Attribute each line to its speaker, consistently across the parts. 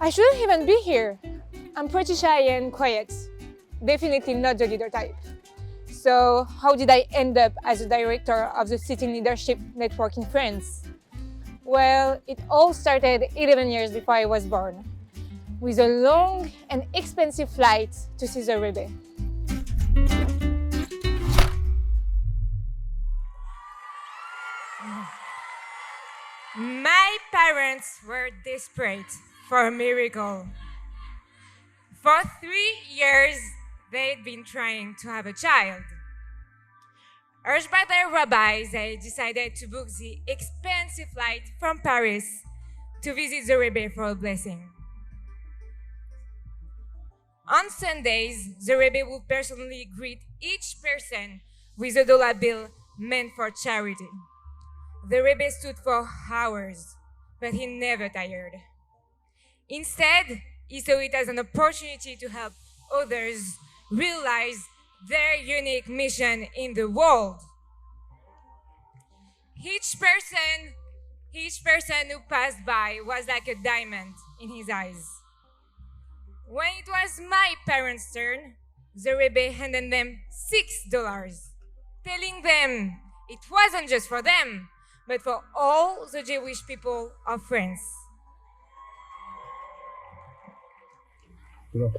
Speaker 1: I shouldn't even be here. I'm pretty shy and quiet. Definitely not the leader type. So how did I end up as a director of the City Leadership Network in France? Well, it all started 11 years before I was born, with a long and expensive flight to see the Rebbe.
Speaker 2: My parents were desperate for a miracle. For 3 years, they'd been trying to have a child. Urged by their rabbis, they decided to book the expensive flight from Paris to visit the Rebbe for a blessing. On Sundays, the Rebbe would personally greet each person with a dollar bill meant for charity. The Rebbe stood for hours, but he never tired. Instead, he saw it as an opportunity to help others realize their unique mission in the world. Each person who passed by was like a diamond in his eyes. When it was my parents' turn, the Rebbe handed them $6, telling them it wasn't just for them, but for all the Jewish people of France.
Speaker 3: Tout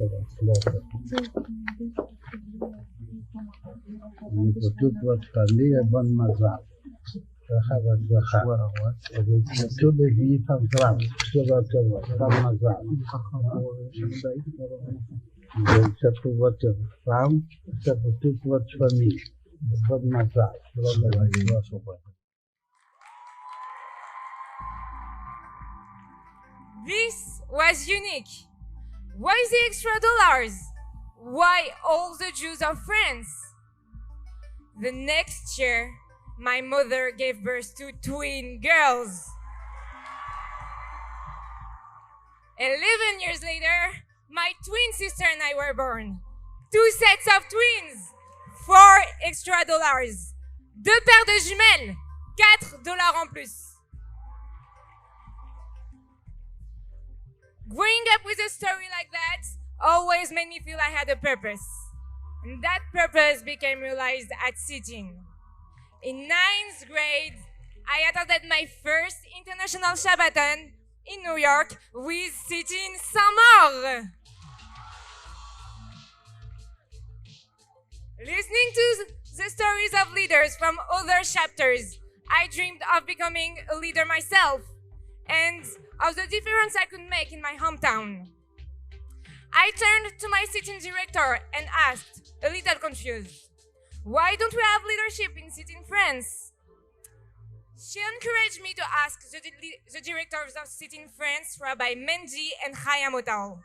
Speaker 3: votre famille est bonne mazal. Tout le vie par grâce. Par mazal. C'est pour votre femme, c'est pour toute votre famille. Bonne mazal.
Speaker 2: This was unique. Why the extra dollars? Why all the Jews of France? The next year, my mother gave birth to twin girls. 11 years later, my twin sister and I were born. 2 sets of twins. 4 extra dollars. 2 paires de jumelles. $4 en plus. Growing up with a story like that always made me feel I had a purpose. And that purpose became realized at Sitting. In 9th grade, I attended my first international Shabbaton in New York with Sitting Saint-Maur. Listening to the stories of leaders from other chapters, I dreamed of becoming a leader myself and of the difference I could make in my hometown. I turned to my sitting director and asked, a little confused, why don't we have leadership in Sitting France? She encouraged me to ask the directors of Sitting France, Rabbi Mendy and Chaya Motal.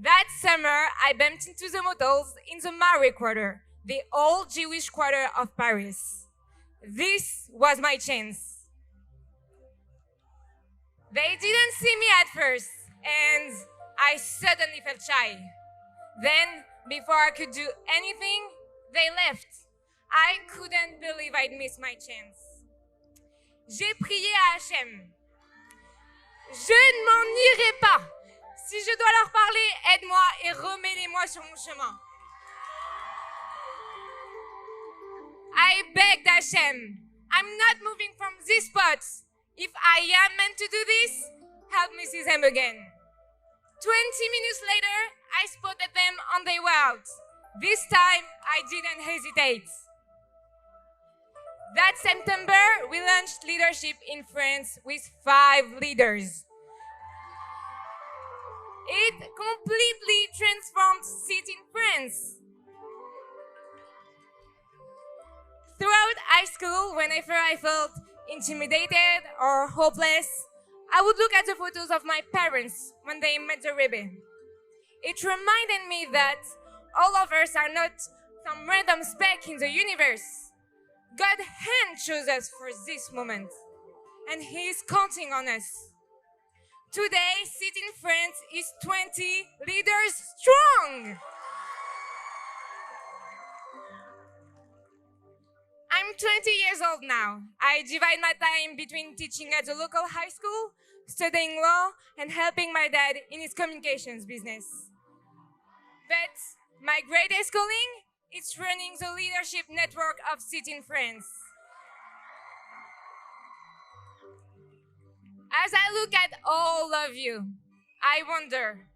Speaker 2: That summer, I bumped into the Motals in the Marais Quarter, the old Jewish quarter of Paris. This was my chance. They didn't see me at first, and I suddenly felt shy. Then, before I could do anything, they left. I couldn't believe I'd missed my chance. J'ai prié à Hachem. Je ne m'en irai pas. Si je dois leur parler, aide-moi et remets-les-moi sur mon chemin. I begged Hashem, I'm not moving from this spot. If I am meant to do this, help me see them again. 20 minutes later, I spotted them on their way out. This time, I didn't hesitate. That September, we launched leadership in France with 5 leaders. It completely transformed Sitting France. Throughout high school, whenever I felt intimidated or hopeless, I would look at the photos of my parents when they met the Rebbe. It reminded me that all of us are not some random speck in the universe. God hand chose us for this moment, and He is counting on us. Today, Sitting France is 20 leaders strong. I'm 20 years old now. I divide my time between teaching at the local high school, studying law, and helping my dad in his communications business. But my greatest calling is running the leadership network of City in France. As I look at all of you, I wonder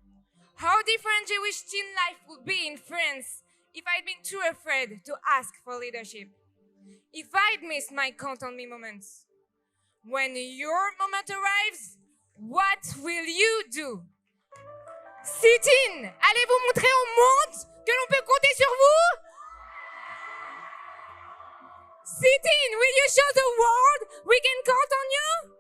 Speaker 2: how different Jewish teen life would be in France if I'd been too afraid to ask for leadership. If I'd missed my count on me moments. When your moment arrives, what will you do? Sit-in, allez-vous montrer au monde que l'on peut compter sur vous? Sit-in, will you show the world we can count on you?